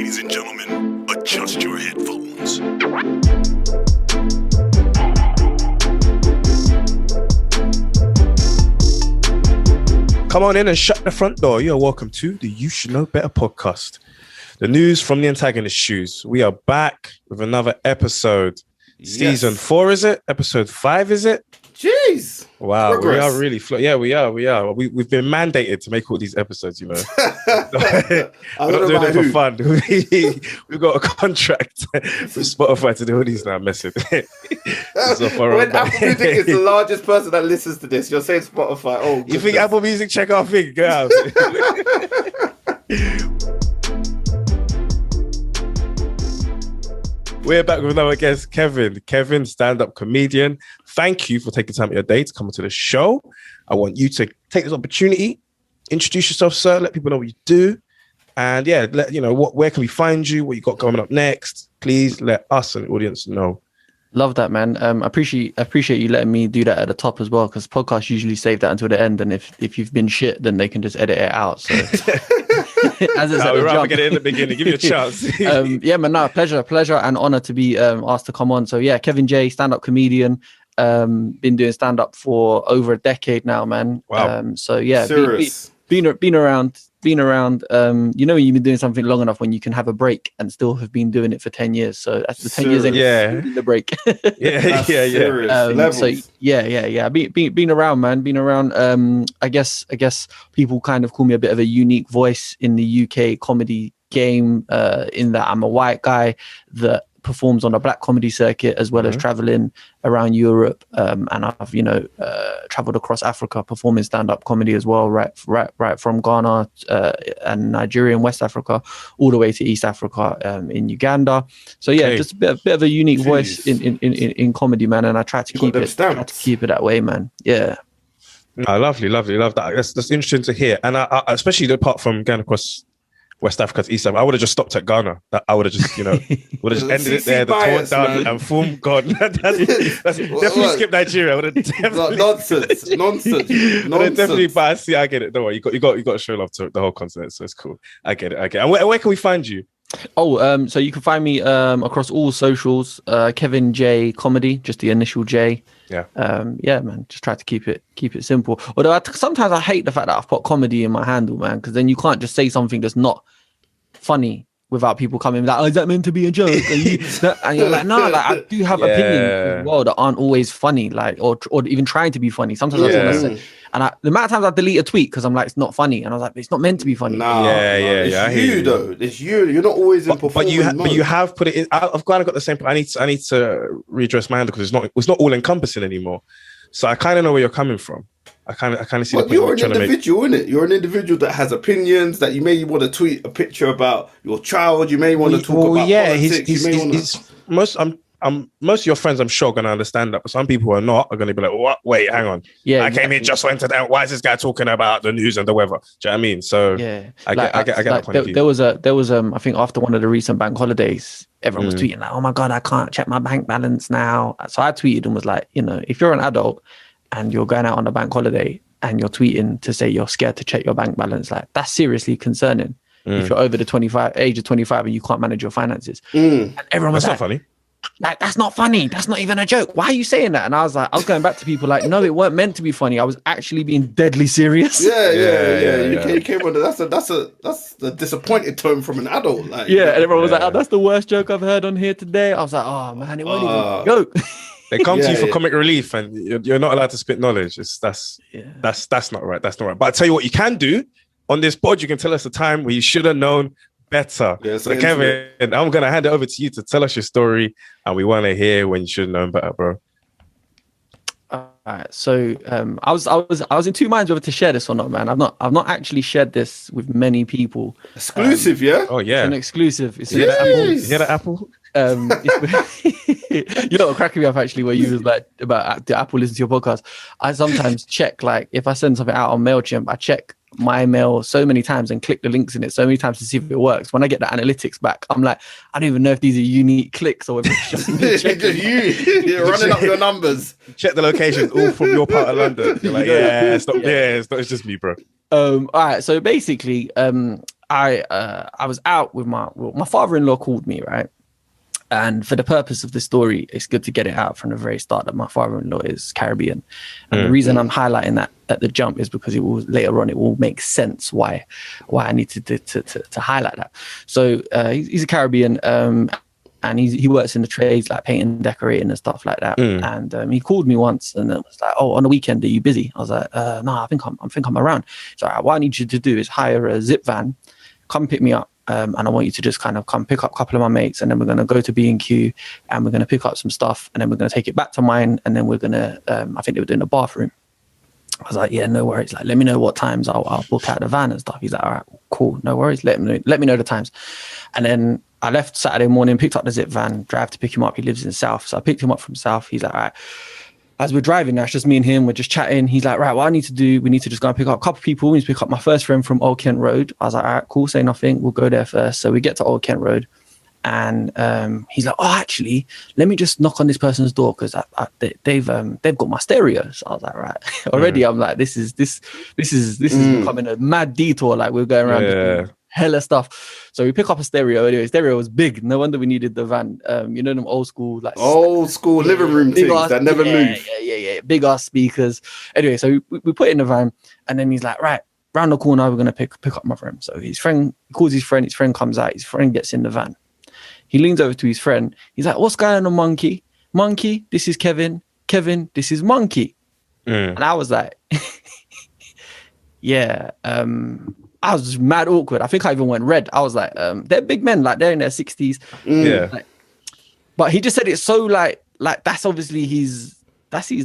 Ladies and gentlemen, adjust your headphones. Come on in and shut the front door. You're welcome to the You Should Know Better podcast. The news from the antagonist shoes. We are back with another episode. Yes. Season 4, is it? Episode 5, is it? Jeez. Wow, Progress. we are really yeah, we are. We've been mandated to make all these episodes, you know. We're not doing it for fun. We've got a contract with Spotify to do all these now. Messing. When Apple Music is the largest person that listens to this, you're saying Spotify. Oh, you think Apple Music check our thing? Go out. We're back with another guest, Kevin. Kevin, stand-up comedian. Thank you for taking time out of your day to come onto the show. I want you to take this opportunity, introduce yourself, sir. Let people know what you do, and let you know where can we find you, what you got coming up next. Please let us and the audience know. Love that, man. I appreciate you letting me do that at the top as well, because podcasts usually save that until the end, and if you've been shit, then they can just edit it out. So as it's we'd rather get it in the beginning. Give you a chance. Pleasure and honor to be asked to come on. So yeah, Kevin J, stand-up comedian. Been doing stand-up for over a decade now, man. Wow. So yeah, been around. You know, when you've been doing something long enough when you can have a break and still have been doing it for 10 years. So that's the 10 years in the break. yeah. So yeah. Been around, man. Been around. I guess people kind of call me a bit of a unique voice in the UK comedy game, in that I'm a white guy that performs on a black comedy circuit as well as traveling around Europe, and I've traveled across Africa performing stand-up comedy as well, right from Ghana and Nigeria and West Africa all the way to East Africa, in Uganda. So yeah, just a bit of a unique voice in comedy, man, and I try to keep it that way, man. Yeah. No, lovely, love that. That's interesting to hear, and I especially apart from going across West Africa to East Africa, I would have just stopped at Ghana. I would have just, would have just ended it there, the torn down and boom, gone. Definitely skip Nigeria. I would have definitely nonsense. Definitely, but I get it. Don't worry, you got to show love to the whole continent, so it's cool. I get it. And where can we find you? So you can find me across all socials, Kevin J Comedy, just the initial J. Yeah. Man, just try to keep it simple. Although sometimes I hate the fact that I've put comedy in my handle, man, because then you can't just say something that's not funny without people coming like, oh, is that meant to be a joke? And you're like, no, like I do have opinions as well that aren't always funny, like or even trying to be funny. Sometimes I just want to say, and the amount of times I delete a tweet because I'm like, it's not funny, and I was like, it's not meant to be funny. It's you though. It's you. You're not always in performance. But you have put it in. I've kind of got the same. I need to redress my handle because it's not all encompassing anymore. So I kind of know where you're coming from. I kind of see. But you're an individual, innit? You're an individual that has opinions. That you may want to tweet a picture about your child. You may want to talk about politics. Most of your friends, I'm sure, are going to understand that, but some people who are not are going to be like, "What? Wait, hang on. Yeah, I came in just went to that. Why is this guy talking about the news and the weather?" Do you know what I mean? So I get that point of view. There was I think after one of the recent bank holidays, everyone was tweeting like, "Oh my god, I can't check my bank balance now." So I tweeted and was like, if you're an adult and you're going out on a bank holiday and you're tweeting to say you're scared to check your bank balance, like that's seriously concerning. If you're over the age of 25 and you can't manage your finances, and everyone was not funny. Like, that's not funny. That's not even a joke. Why are you saying that? And I was going back to people like, no, it weren't meant to be funny. I was actually being deadly serious. Yeah. You came on. That's the disappointed tone from an adult. Like, and everyone was like, oh, that's the worst joke I've heard on here today. I was like, oh man, it wasn't even a joke. They come to you for comic relief, and you're not allowed to spit knowledge. That's not right. That's not right. But I tell you what, you can do on this pod. You can tell us the time where you should have known better. So Kevin, I'm gonna hand it over to you to tell us your story, and we want to hear when you should have known better, bro. All right. So I was in two minds whether to share this or not, man. I've not actually shared this with many people. Exclusive, yeah. Oh yeah, it's an exclusive. You hear the Apple? You know what cracking me up actually, where you was like about the Apple listen to your podcast. I sometimes check, like if I send something out on MailChimp, I check my mail so many times and click the links in it so many times to see if it works. When I get the analytics back, I'm like, I don't even know if these are unique clicks or if it's just me you're running up your numbers. Check the locations all from your part of London. You're like, it's just me, bro. All right, so basically I was out with my father-in-law called me, right? And for the purpose of this story, it's good to get it out from the very start that my father-in-law is Caribbean. And the reason I'm highlighting that at the jump is because it will later on, it will make sense why I need to highlight that. So he's a Caribbean, and he works in the trades, like painting, decorating and stuff like that. And he called me once and it was like, oh, on the weekend, are you busy? I was like, no, I think I'm around. So what I need you to do is hire a zip van, come pick me up. And I want you to just kind of come pick up a couple of my mates, and then we're going to go to B&Q and we're going to pick up some stuff, and then we're going to take it back to mine, and then we're going to, I think they were doing the bathroom. I was like, yeah, no worries. Like, let me know what times I'll book out the van and stuff. He's like, all right, cool, no worries. Let me know the times. And then I left Saturday morning, picked up the zip van, drive to pick him up. He lives in South. So I picked him up from South. He's like, all right. As we're driving now, it's just me and him, we're just chatting. He's like, right, what I need to do, we need to just go and pick up a couple of people. We need to pick up my first friend from Old Kent Road. I was like, all right, cool, say nothing. We'll go there first. So we get to Old Kent Road, and he's like, oh, actually, let me just knock on this person's door because they've got my stereo. So I was like, right. Already I'm like, this is becoming a mad detour. Like we're going around doing hella stuff. So we pick up a stereo. Anyway, stereo was big. No wonder we needed the van. You know them old school living room things that never move. Yeah. Big ass speakers. Anyway, so we put it in the van, and then he's like, right, round the corner, we're gonna pick up my friend. So his friend calls his friend comes out, his friend gets in the van. He leans over to his friend. He's like, what's going on, Monkey? Monkey, this is Kevin. Kevin, this is Monkey. And I was like, yeah. I was just mad awkward. I think I even went red. I was like, they're big men, like they're in their 60s. Yeah. Like, but he just said it so like that's obviously his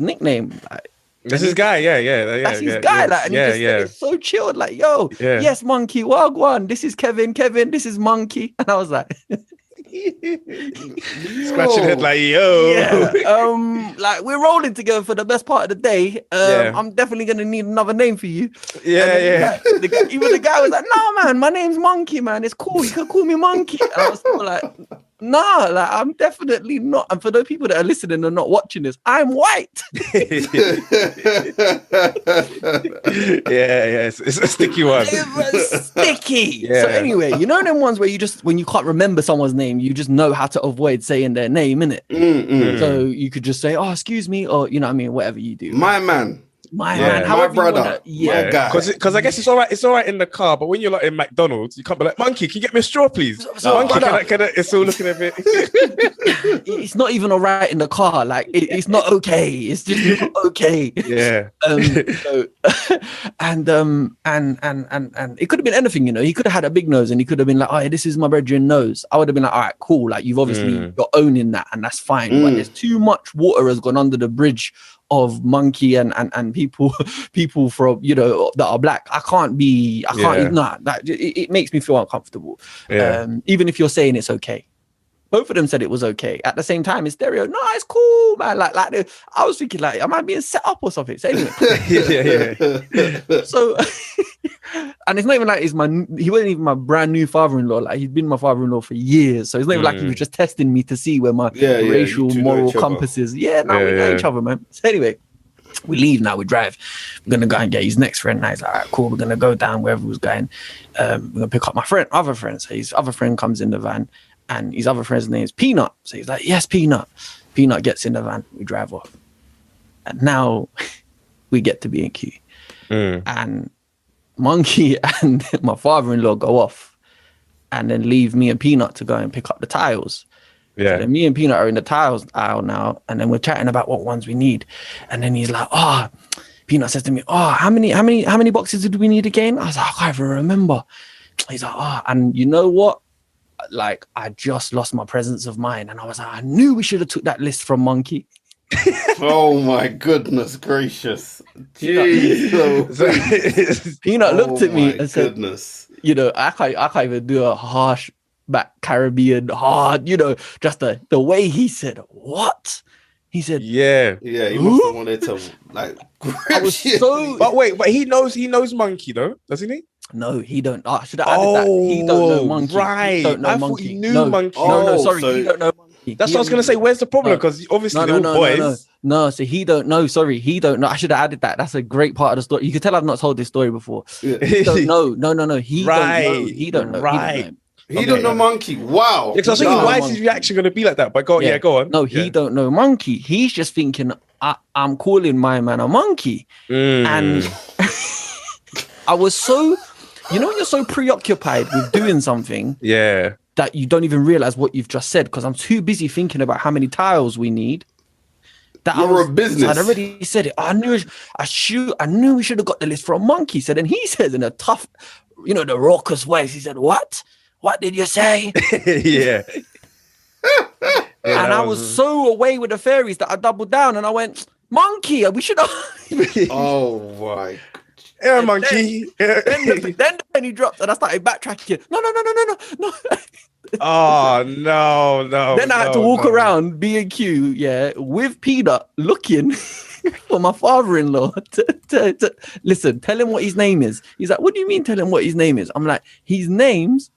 nickname. Like, that's his guy. Yeah. That's his guy. Like, and he just said it so chilled. Like, yo, yes, Monkey, wagwan. This is Kevin. Kevin, this is Monkey. And I was like, scratching head like, yo. Yeah. Like we're rolling together for the best part of the day. I'm definitely gonna need another name for you. Yeah. Like, even the guy was like, no, man, my name's Monkey, man. It's cool. You can call me Monkey. And I was still like, nah, like I'm definitely not. And for those people that are listening and not watching this, I'm white. It's a sticky one. It was sticky. Yeah. So anyway, you know them ones where when you can't remember someone's name, you just know how to avoid saying their name, innit? So you could just say, oh, excuse me, or you know what I mean, whatever you do. My man. My brother, my guy. Because I guess it's all right in the car, but when you're like in McDonald's, you can't be like, Monkey, can you get me a straw, please? Monkey, it's all looking a bit. It's not even all right in the car. Like it's not okay. It's just not okay. Yeah. And it could have been anything, you know. He could have had a big nose, and he could have been like, "Oh, this is my brethren nose." I would have been like, "All right, cool. Like you've obviously you're owning that, and that's fine." But there's too much water has gone under the bridge of Monkey and people from, you know, that are black. I can't it makes me feel uncomfortable. Even if you're saying it's okay. Both of them said it was okay. At the same time, it's stereo. No, it's cool, man. Like I was thinking, like, am I being set up or something? So anyway. So, and it's not even like he wasn't even my brand new father-in-law. Like he'd been my father-in-law for years. So it's not even like he was just testing me to see where my racial, moral compass is. We know each other, man. So anyway, we leave now. We drive. We're gonna go and get his next friend. Now he's like, all right, cool. We're gonna go down wherever he was going. We're gonna pick up my other friend. So his other friend comes in the van. And his other friend's name is Peanut. So he's like, yes, Peanut. Peanut gets in the van. We drive off. And now we get to B&Q. And Monkey and my father-in-law go off and then leave me and Peanut to go and pick up the tiles. So then me and Peanut are in the tiles aisle now. And then we're chatting about what ones we need. And then he's like, Peanut says to me, how many boxes did we need again? I was like, I can't even remember. He's like, and you know what? Like I just lost my presence of mind, and I was like, I knew we should have took that list from Monkey. Oh my goodness gracious! Jeez. Peanut looked at me and said, "You know, I can't even do a harsh back Caribbean hard. You know, just the way he said what." He said, "Yeah." He must have wanted to like. I was so. But wait, he knows Monkey though, doesn't he? No, he don't. Should I added that? He don't know Monkey. Right. He don't know I Monkey. Thought he knew Monkey. No, sorry, he don't know Monkey. That's what I was gonna say. Where's the problem? Because obviously they're all boys. No, so he don't know. Sorry, he don't know. I should have added that. That's a great part of the story. You can tell I've not told this story before. Yeah. He don't know. No. He don't know. Right. He don't know Monkey. Wow. Because I was thinking, why is his reaction going to be like that? But go on. No, he don't know Monkey. He's just thinking, I'm calling my man a monkey. And I was so, when you're so preoccupied with doing something, that you don't even realize what you've just said, because I'm too busy thinking about how many tiles we need. That You're a business. I'd already said it. I knew we should have got the list from Monkey. So then he says in a tough, the raucous voice, he said, "What? What did you say?" Yeah. And I was so away with the fairies that I doubled down and I went, "Monkey, we should have." Oh my. Yeah, Monkey. Then the penny dropped and I started backtracking. No. Oh no. Then I had to walk around B&Q, with Peanut looking for my father-in-law to listen, tell him what his name is. He's like, "What do you mean tell him what his name is?" I'm like, "His name's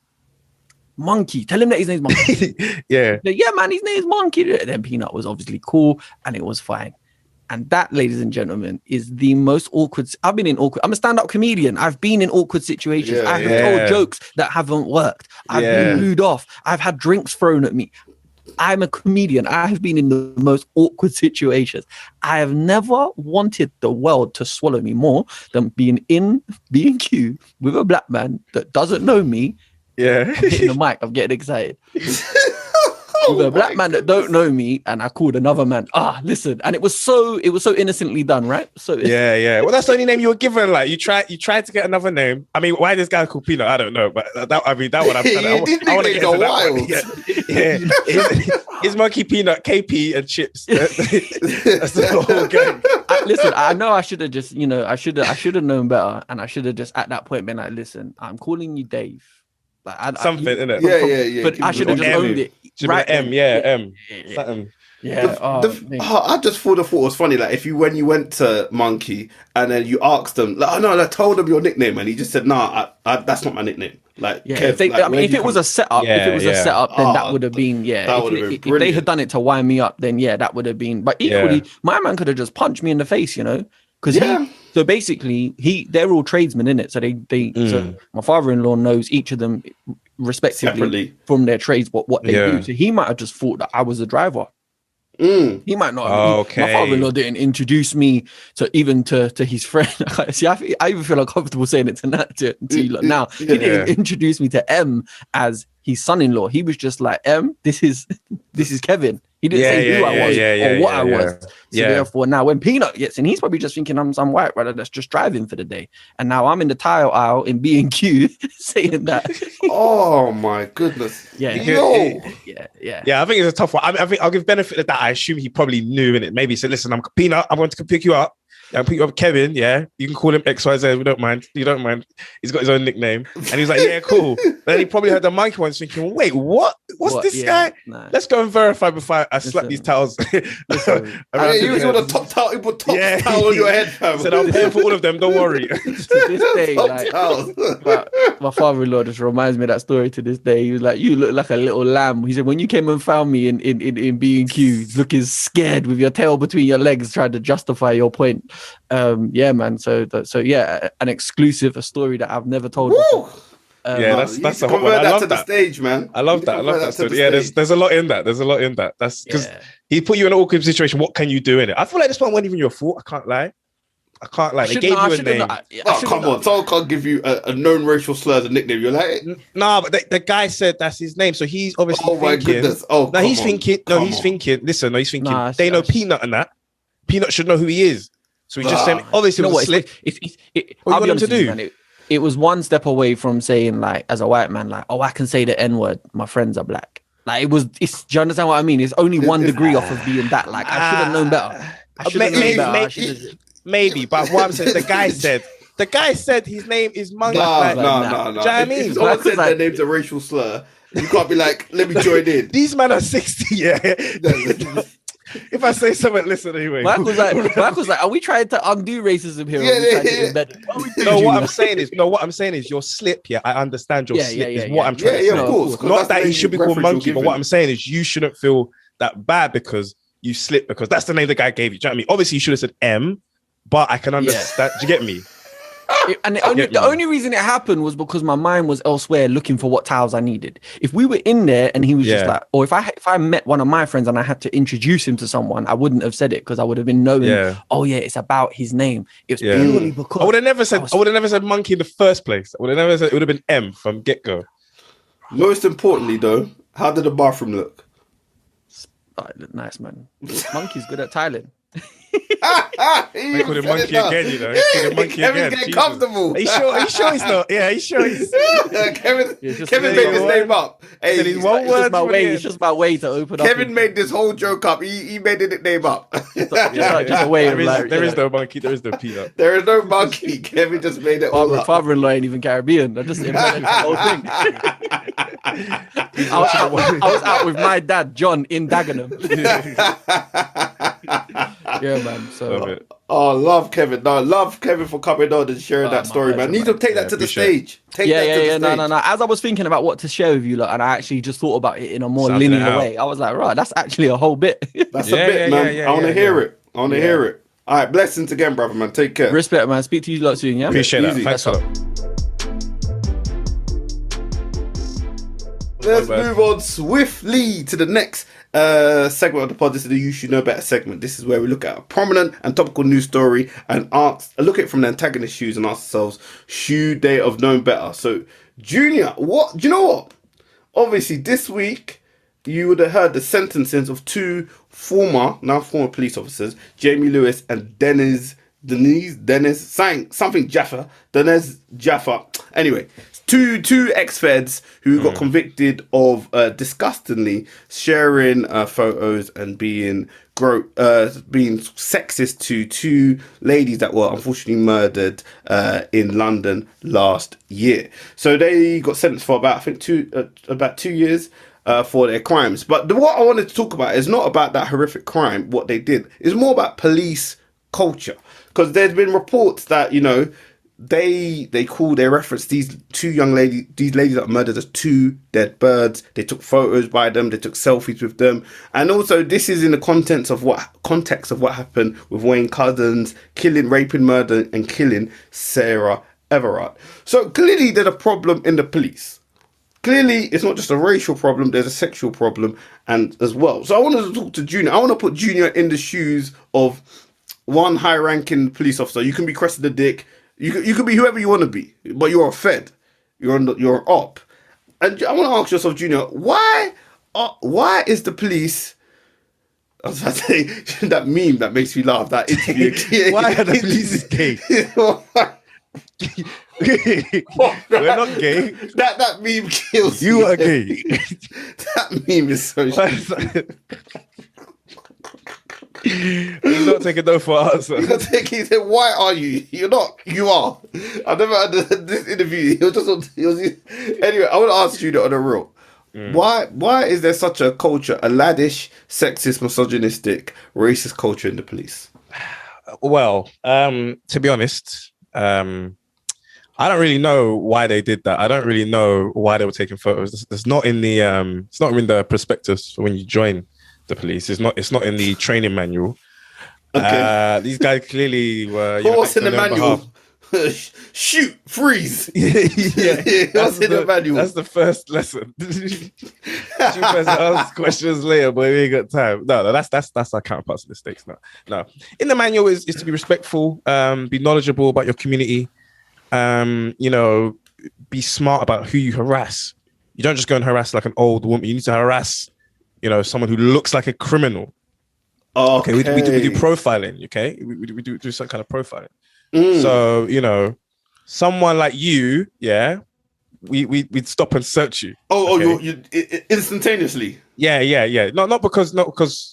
Monkey. Tell him that his name's Monkey." Yeah. Like, "Yeah, man, his name's Monkey." Then Peanut was obviously cool and it was fine. And that, ladies and gentlemen, is the most awkward. I'm a stand-up comedian. I've been in awkward situations. I've told jokes that haven't worked. I've been booed off. I've had drinks thrown at me. I'm a comedian. I have been in the most awkward situations. I have never wanted the world to swallow me more than being in B&Q with a black man that doesn't know me. Yeah. I'm hitting the mic. I'm getting excited. With a black man that don't know me, and I called another man. Listen, and it was so innocently done, right? So yeah. Well, that's the only name you were given. Like you tried to get another name. I mean, why this guy called Peanut? I don't know, but that one I'm trying to. I want to get into that one. Yeah. His monkey Peanut, KP, and chips. That's the whole game. Listen, I know I should have just, I should have known better, and I should have just at that point been like, "Listen, I'm calling you Dave." Like, something, innit? Yeah. But I should have just owned it. Right, M. I just thought it was funny. Like when you went to Monkey and then you asked them, like, I told him your nickname, and he just said, "Nah, that's not my nickname." Like, if it was a setup, then that would have been If they had done it to wind me up, then that would have been. But equally, my man could have just punched me in the face, because so basically they're all tradesmen in it. So so my father-in-law knows each of them respectively separately from their trades what they do. So he might have just thought that I was a driver. He might not have. My father-in-law didn't introduce me to his friend. See, I even feel uncomfortable saying it to you lot now. He didn't introduce me to M as his son-in-law. He was just like, "M, this is Kevin." He didn't say who I was or what I was. So therefore, now when Peanut gets in, he's probably just thinking I'm some white brother that's just driving for the day. And now I'm in the tile aisle in B&Q saying that. Oh my goodness. Yeah. I think it's a tough one. I think I'll give benefit of that. I assume he probably knew in it. Maybe he said, "Listen, I'm Peanut. I want to pick you up. I'll pick you up, Kevin. Yeah, you can call him XYZ. We don't mind. You don't mind. He's got his own nickname." And he was like, "Yeah, cool." Then he probably heard the monkey one, thinking, "Wait, what's this guy? Nah. Let's go and verify before I slap these towels." You was on the top towel. You put top towel on your head, fam. Said, "I'm paying for all of them. Don't worry." To this day, my father-in-law just reminds me of that story to this day. He was like, "You look like a little lamb." He said, "When you came and found me in B&Q, looking scared with your tail between your legs, trying to justify your point." Man. So an exclusive, a story that I've never told before. That's a hot one. I love that. The stage, man. I love that story. Yeah, there's a lot in that. That's because he put you in an awkward situation. What can you do in it? I feel like this one wasn't even your fault. I can't lie. They gave you a name. Come on. Someone can't give you a known racial slur as a nickname. You're like, nah, but the guy said that's his name. So he's obviously thinking. My goodness. He's thinking. Listen, he's thinking. They know Peanut and that. Peanut should know who he is. So he just said, obviously, it was a slip. I'll be honest with you, man, it was one step away from saying, like, as a white man, like, "Oh, I can say the N-word. My friends are black." Like, do you understand what I mean? It's only one degree off of being that. Like, I should have known better. Maybe, but what I'm saying, the guy said his name is Monkey. No. Do you know what I mean? If someone said their name's a racial slur, you can't be like, "Let me join in." These men are 60, yeah. if I say something, listen anyway. Mike was like, are we trying to undo racism here? What I'm saying is your slip. Yeah, I understand your slip is what I'm trying to say. Of course. Not that he should be called Monkey, but what I'm saying is you shouldn't feel that bad because you slipped because that's the name the guy gave you. Do you know what I mean? Obviously, you should have said M, but I can understand. Do you get me? The only reason it happened was because my mind was elsewhere looking for what towels I needed. If we were in there and he was just like, or if I met one of my friends and I had to introduce him to someone, I wouldn't have said it because I would have been knowing, oh yeah, it's about his name. It was purely because I would have never said Monkey in the first place. I would have never said, it would have been M from get-go. Most importantly though, how did the bathroom look? Oh, it looked nice, man. Monkey's good at tiling. They called him Monkey again, you know. Kevin's getting comfortable. Are you sure he's not? Yeah, are you sure he's... Kevin made his name up. Hey, it's just my way to open up. Kevin made this whole joke up. He made the name up. Just a way of like... There is no monkey. There is no peanut. There is no monkey. Kevin just made it all up. Father-in-law ain't even Caribbean. I just invented the whole thing. I was out with my dad, John, in Dagenham. Yeah, man. So, love Kevin. No, love Kevin for coming on and sharing that story, man. Need to take that to the stage. No. As I was thinking about what to share with you, and I actually just thought about it in a more linear way. I was like, right, that's actually a whole bit. That's a bit, man. I want to hear it. I want to hear it. All right, blessings again, brother, man. Take care. Respect, man. Speak to you lot soon, yeah? Appreciate that. Thanks a lot. Let's move on swiftly to the next segment of the pod. This is the You Should Know Better segment. This is where we look at a prominent and topical news story and look at it from the antagonist's shoes and ask ourselves, should they have known better? So, Junior, do you know what? Obviously, this week, you would have heard the sentencings of two former police officers, Jamie Lewis and Dennis Jaffa. Anyway, two ex-feds who got convicted of disgustingly sharing photos and being sexist to two ladies that were unfortunately murdered in London last year. So they got sentenced for about 2 years for their crimes. But what I wanted to talk about is not about that horrific crime, what they did. It's more about police culture. Because there's been reports that, you know, they referenced these ladies that were murdered as two dead birds. They took photos by them, they took selfies with them, and also this is in the context of what happened with Wayne Couzens raping, murder, and killing Sarah Everard. So clearly there's a problem in the police. Clearly it's not just a racial problem, there's a sexual problem and as well. So I wanted to talk to Junior. I want to put Junior in the shoes of one high-ranking police officer. You can be Cressida Dick. You can be whoever you want to be, but you're a fed. You're an op. And I want to ask yourself, Junior, why is the police... I was about to say, that meme that makes me laugh, that interview. Why are the police gay? We're not gay. That meme kills you. You are gay. That meme is so shit. He's not taking no for an answer. He said, why are you? You're not. You are. I've never had this interview. Anyway, I want to ask you on the real. Why is there such a culture, a laddish, sexist, misogynistic, racist culture in the police? Well, to be honest, I don't really know why they did that. I don't really know why they were taking photos. It's not in the it's not in the prospectus for when you join the police. It's not in the training manual. Okay. These guys clearly were. What's in the manual? Shoot, freeze. What's in the manual? That's the first lesson. You guys ask questions later, but we ain't got time. No, that's our counterparts of mistakes. No. In the manual is to be respectful, be knowledgeable about your community. You know, be smart about who you harass. You don't just go and harass like an old woman. You need to harass, you know, someone who looks like a criminal. Okay, we do profiling. Okay, we do some kind of profiling. So, you know, someone like you, yeah, we'd stop and search you. You instantaneously. Yeah. Not because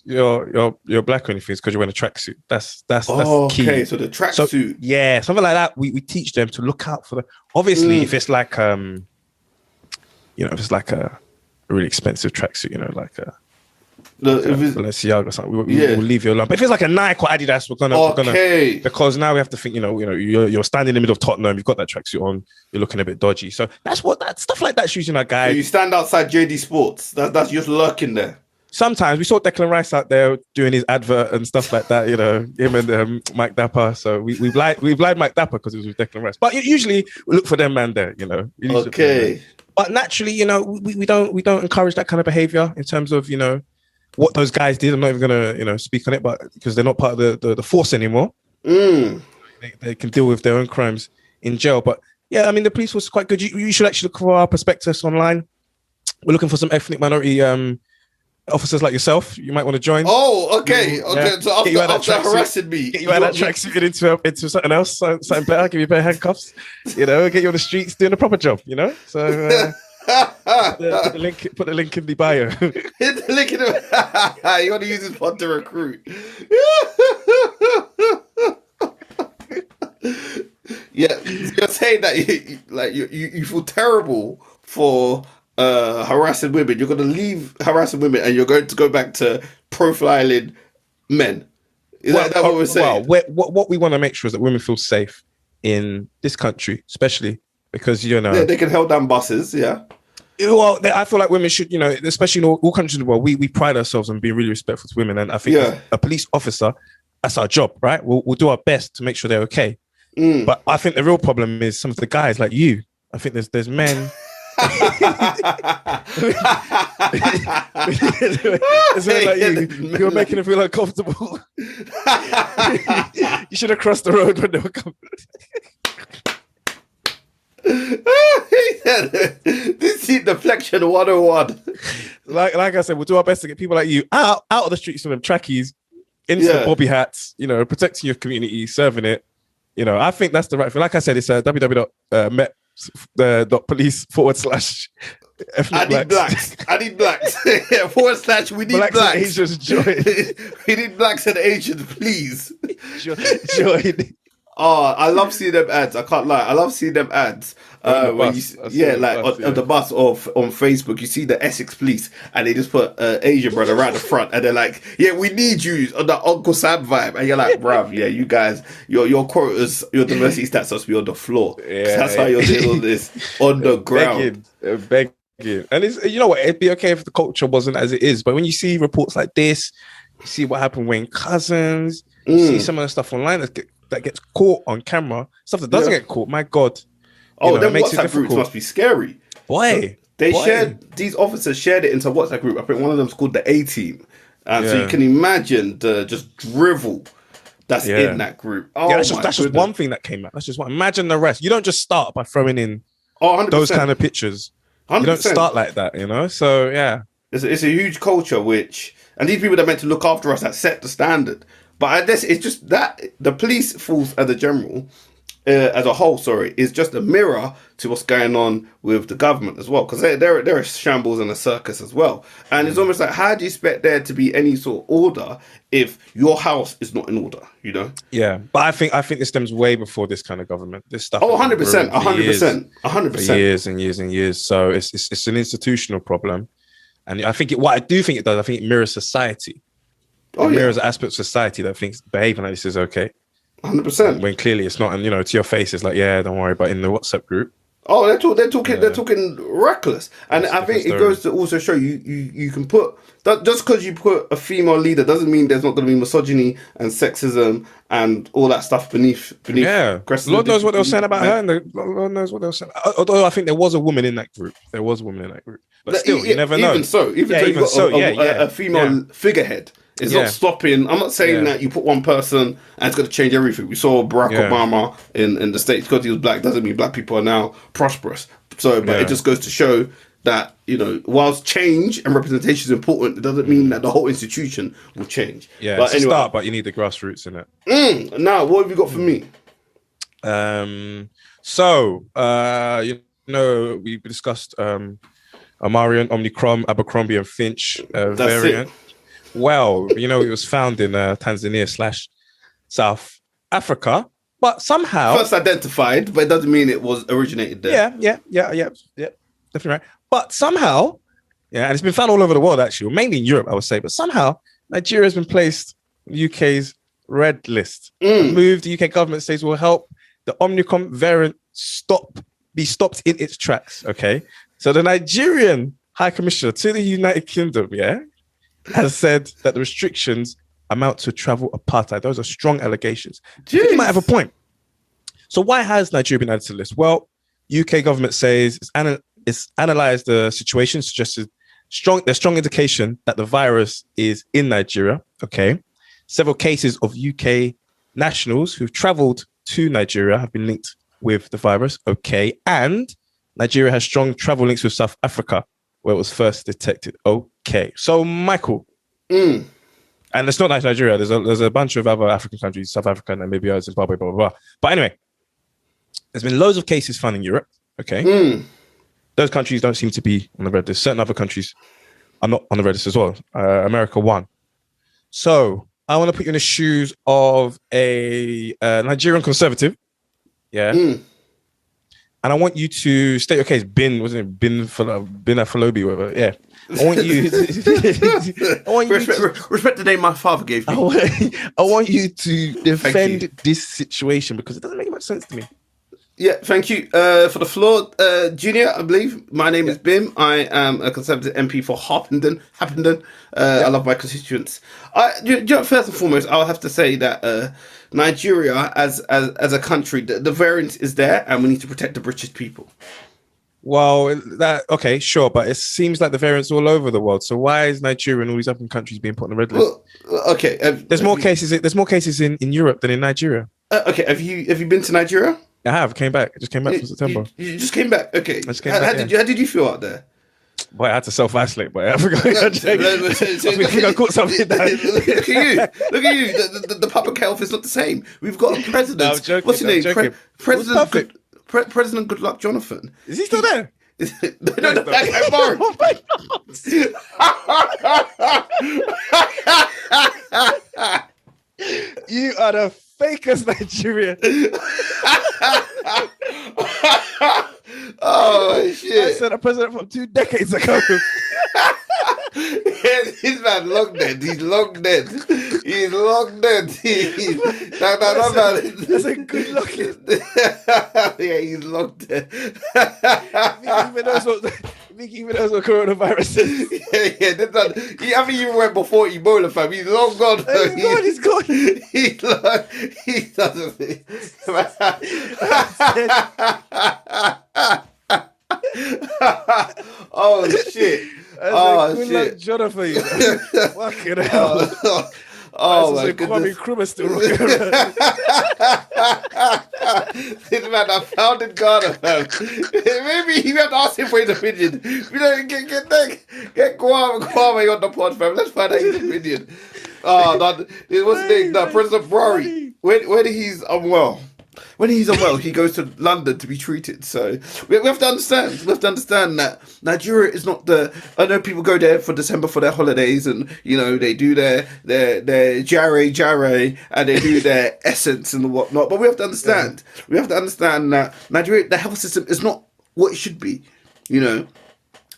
you're black or anything. It's because you're wearing a tracksuit. That's key. Okay, so the tracksuit. So, yeah, something like that. We teach them to look out for the. Obviously, if it's like if it's like a really expensive tracksuit, you know, like a Balenciaga or something, we'll leave you alone. But if it's like a Nike or Adidas, we're gonna because now we have to think. You're standing in the middle of Tottenham. You've got that tracksuit on. You're looking a bit dodgy. So that's that stuff like that's using our guy. So you stand outside JD Sports. That's just lurking there. Sometimes we saw Declan Rice out there doing his advert and stuff like that. Him and Mike Dapper. So we've lied Mike Dapper because it was with Declan Rice. But usually we look for them man there. Okay. But naturally, we don't encourage that kind of behavior in terms of what those guys did. I'm not even gonna speak on it, but because they're not part of the force anymore, they can deal with their own crimes in jail. But yeah, I mean the police was quite good. You should actually look for our prospectus online. We're looking for some ethnic minority officers like yourself. You might want to join. Oh, okay. Yeah. So after harassing me, get you out of that tracksuit into something else, something better. Give you a pair of handcuffs. Get you on the streets doing a proper job. So. Put the link in the bio. Hit the link in the. You want to use this pod to recruit? Yeah, you're saying that you feel terrible for harassing women. You're going to leave harassing women and you're going to go back to profiling men. Is that what we're saying? Well, what we want to make sure is that women feel safe in this country, especially because they can hold down buses. Yeah. Well, I feel like women should, especially in all countries in the world, we pride ourselves on being really respectful to women, and I think as a police officer, that's our job, right? We'll do our best to make sure they're okay. But I think the real problem is some of the guys like you. I think there's men. It's men like you're making them feel uncomfortable. You should have crossed the road when they were coming. This is deflection 101. Like I said, we'll do our best to get people like you out of the streets with them trackies, into the bobby hats, protecting your community, serving it. I think that's the right thing. Like I said, it's www.met.police/ I need blacks. / we need blacks. And Asians join. We need blacks and Asians, please. Join. Oh, I love seeing them ads. I can't lie. I love seeing them ads. On the bus or on Facebook, you see the Essex police and they just put Asian brother around the front and they're like, yeah, we need you on the Uncle Sam vibe. And you're like, bruv, yeah, you guys, your quotas, your diversity stats must be on the floor. Yeah, that's how you're doing all this on the ground. Begging. And it's, it'd be okay if the culture wasn't as it is. But when you see reports like this, you see what happened when Cousins, you see some of the stuff online that gets caught on camera, stuff that doesn't get caught. My God. Them WhatsApp groups must be scary. Boy. These officers shared it into a WhatsApp group. I think one of them's called the A-Team. So you can imagine the just drivel that's in that group. That's just one thing that came out. That's just one. Imagine the rest. You don't just start by throwing in those kind of pictures. 100%. You don't start like that, So, yeah. It's a huge culture and these people that are meant to look after us that set the standard. But I guess it's just that the police force as a whole, is just a mirror to what's going on with the government as well, because they're a shambles and a circus as well. And it's almost like, how do you expect there to be any sort of order if your house is not in order? Yeah, but I think this stems way before this kind of government. This stuff. 100%. For years and years and years. So it's an institutional problem, and I think what I do think it does. I think it mirrors society. It mirrors aspects of society that thinks behaving like this is okay. 100%. When clearly it's not, and to your face, it's like, yeah, don't worry. But in the WhatsApp group, they're talking reckless, and I think it goes to also show you can put that just because you put a female leader doesn't mean there's not going to be misogyny and sexism and all that stuff beneath. Yeah, Lord knows what they were saying about her, and Lord knows what they were saying. Although I think there was a woman in that group. But still, you never know. Even so, you got a female figurehead. It's not stopping. I'm not saying that you put one person and it's going to change everything. We saw Barack Obama in the States. Because he was black doesn't mean black people are now prosperous. But it just goes to show that, whilst change and representation is important, it doesn't mean that the whole institution will change. Yeah, but it's a start, but you need the grassroots in it. Now, what have you got for me? We discussed Omarion, Omicron, Abercrombie and Finch variant. Well, it was found in Tanzania / South Africa, but somehow first identified, but it doesn't mean it was originated there. Yeah, definitely right. But somehow Yeah, and it's been found all over the world, actually, mainly in Europe, I would say. But somehow, Nigeria has been placed on the UK's red list. A move the UK government says will help the Omicron variant be stopped in its tracks. Okay, so the Nigerian High Commissioner to the United Kingdom, has said that the restrictions amount to travel apartheid. Those are strong allegations. You might have a point. So why has Nigeria been added to the list? Well, UK government says it's analysed the situation, suggested there's strong indication that the virus is in Nigeria. Okay, several cases of UK nationals who've travelled to Nigeria have been linked with the virus. Okay, and Nigeria has strong travel links with South Africa, where it was first detected. Okay, so Michael, and it's not like Nigeria. There's a bunch of other African countries, South Africa, Namibia, Zimbabwe, blah blah blah. But anyway, there's been loads of cases found in Europe. Okay, those countries don't seem to be on the red list. Certain other countries are not on the red list as well. America won. So I want to put you in the shoes of a Nigerian conservative. Yeah. And I want you to state your case. Bin Afolobi, whatever. Yeah. I want you. Respect the name my father gave me. I want you to defend this situation because it doesn't make much sense to me. Yeah, thank you for the floor, Junior. I believe my name is Bim. I am a Conservative MP for Harpenden. I love my constituents. First and foremost, I'll have to say that Nigeria, as a country, the variant is there, and we need to protect the British people. Well, okay, sure, but it seems like the variant's all over the world. So why is Nigeria and all these other countries being put on the red list? Well, okay, there's more cases in Europe than in Nigeria. Okay, have you been to Nigeria? I have. Came back. I just came back from September. You just came back. Okay. How did you feel out there? Boy, I had to self-isolate, boy. I forgot. I think I caught something. Look at you. The public health is not the same. We've got a president. No, I'm joking, what's his name? President Goodluck Jonathan. Is he still there? No, that guy Boris. Oh my God. You are the fakest Nigerian. Oh shit! I said a president from 2 decades ago. This man long dead. He's long dead. That's a good looking. Yeah, he's long dead. He even knows what coronavirus is. Yeah. I mean, even went before Ebola, fam. He's long gone. He's gone. He doesn't. Oh shit! Good luck, Jonathan. Fucking hell. Oh my goodness. Kwame Nkrumah still rocking around. This man, I found in Ghana, fam. Maybe you have to ask him for his opinion. You know, get Kwame on the pod, fam. Let's find out his opinion. What's his name? President Buhari. When he's unwell. When he's unwell, he goes to London to be treated. So we have to understand. We have to understand that Nigeria is not the. I know people go there for December for their holidays, and you know they do their jare, and they do their essence and whatnot. But we have to understand. Yeah. We have to understand that Nigeria, the health system is not what it should be. You know.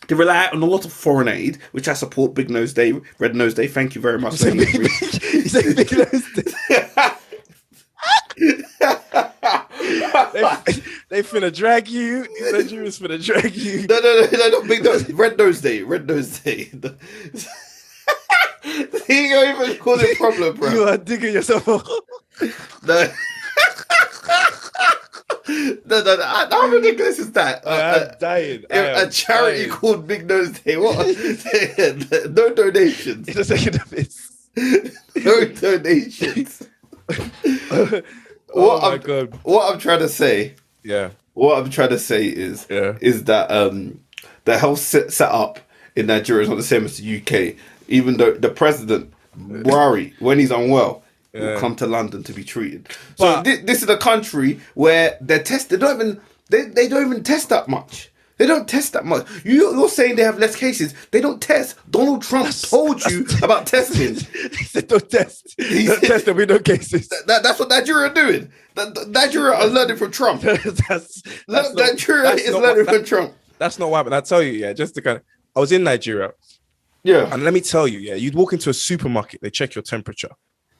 They rely on a lot of foreign aid, which I support. Big Nose Day, Red Nose Day. Thank you very much. You say Big Nose Day. They finna drag you. These Nigerians finna drag you. No, Big Nose. Red Nose Day. He ain't even causing a problem, bro. You are digging yourself off. No. No. How ridiculous is that? I'm dying. A charity called Big Nose Day. What? No donations. It's a second of this. No donations. What I'm trying to say. Yeah. What I'm trying to say is that the health set up in Nigeria is not the same as the UK. Even though the president Buhari, when he's unwell, will come to London to be treated. So this is a country where they don't even test that much. They don't test that much. You're saying they have less cases. They don't test. Donald Trump told you about testing. He said don't test. Don't test, there'll be no cases. That's what Nigeria are doing. Nigeria are learning from Trump. Nigeria is learning from Trump. That's not why, but I tell you, just to kind of, I was in Nigeria. Yeah. And let me tell you, you'd walk into a supermarket, they check your temperature.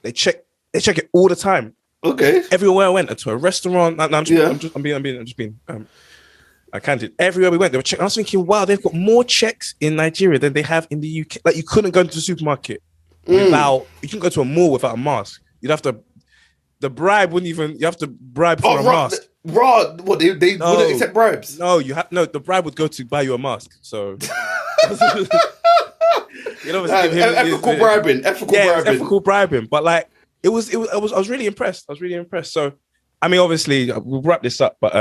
They check it all the time. Okay. Everywhere I went, into a restaurant, I'm just being candid. Everywhere we went, they were checking. I was thinking, wow, they've got more checks in Nigeria than they have in the UK. Like, you couldn't go into the supermarket without, you couldn't go to a mall without a mask. You'd have to, the bribe wouldn't even, you have to bribe for a mask. What, they wouldn't accept bribes? No, the bribe would go to buy you a mask. So, you know, ethical bribing. Ethical bribing. But like, I was really impressed. So, I mean, obviously, we'll wrap this up, but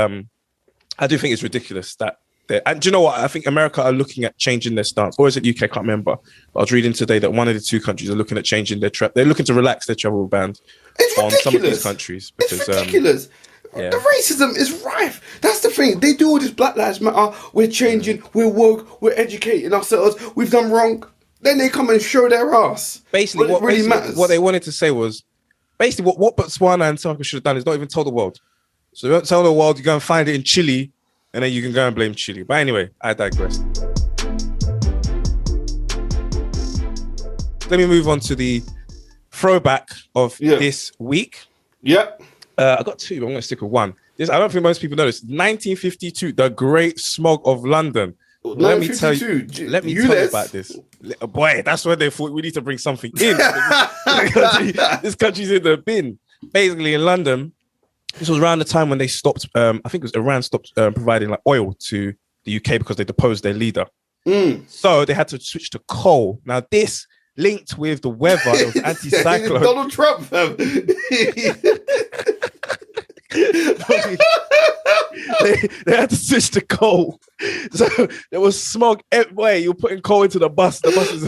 I do think it's ridiculous that. And do you know what? I think America are looking at changing their stance. Or is it UK? I can't remember. But I was reading today that one of the two countries are looking at changing their they're looking to relax their travel bans on some of these countries. Because, it's ridiculous. Yeah. The racism is rife. That's the thing. They do all this Black Lives Matter. We're changing. We're woke. We're educating ourselves. We've done wrong. Then they come and show their ass. Basically, what they wanted to say was, basically, what Botswana and South Africa should have done is not even tell the world. So don't tell the world, you go and find it in Chile, and then you can go and blame Chile. But anyway, I digress. Let me move on to the throwback of this week. Yep. I got two, but I'm going to stick with one. I don't think most people know this. 1952, the Great Smog of London. Let me tell you about this. Boy, that's when they thought we need to bring something in. This country's in the bin. Basically, in London, this was around the time when they stopped, I think it was Iran stopped providing like oil to the UK because they deposed their leader. So they had to switch to coal. Now, this linked with the weather, it was anti-cyclone. Donald Trump, fam. they had to switch to coal. So there was smog everywhere. You were putting coal into the bus. The bus is...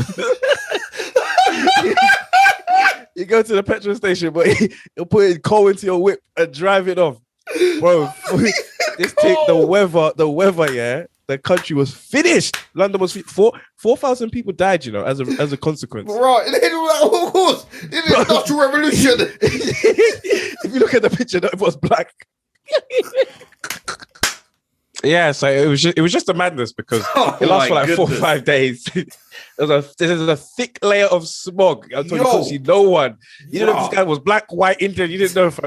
You go to the petrol station, but you're putting coal into your whip and drive it off. Bro, the weather, yeah. The country was finished. London was 4,000 people died, you know, as a consequence. Right, of course, in the Industrial Revolution. If you look at the picture, it was black. Yeah, so it was just a madness because it lasted for like 4 or 5 days. There's a thick layer of smog. I told you, couldn't see no one. You didn't know if this guy was black, white, Indian. You didn't know if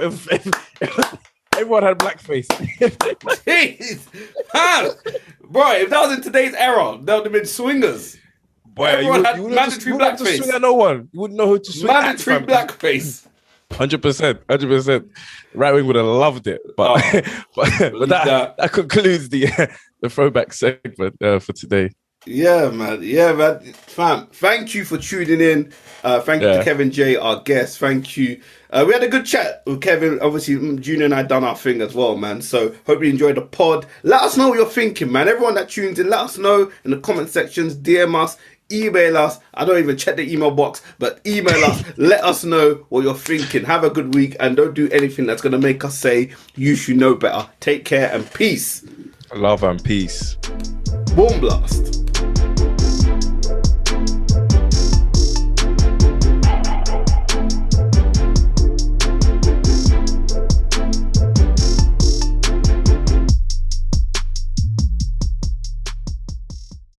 everyone had blackface. Bro, if that was in today's era, that would have been swingers. Boy, everyone had mandatory blackface. Swing at no one. You wouldn't know who to swing mandatory at. Mandatory blackface. 100%. Right wing would have loved it, but that concludes the throwback segment for today. Yeah, man. Fam, thank you for tuning in. Thank you to Kevin J, our guest. Thank you. We had a good chat with Kevin. Obviously, Junior and I done our thing as well, man. So hope you enjoyed the pod. Let us know what you're thinking, man. Everyone that tunes in, let us know in the comment sections. DM us. Email us. I don't even check the email box, but email us. Let us know what you're thinking. Have a good week and don't do anything that's going to make us say you should know better. Take care and peace. Love and peace. Boom blast.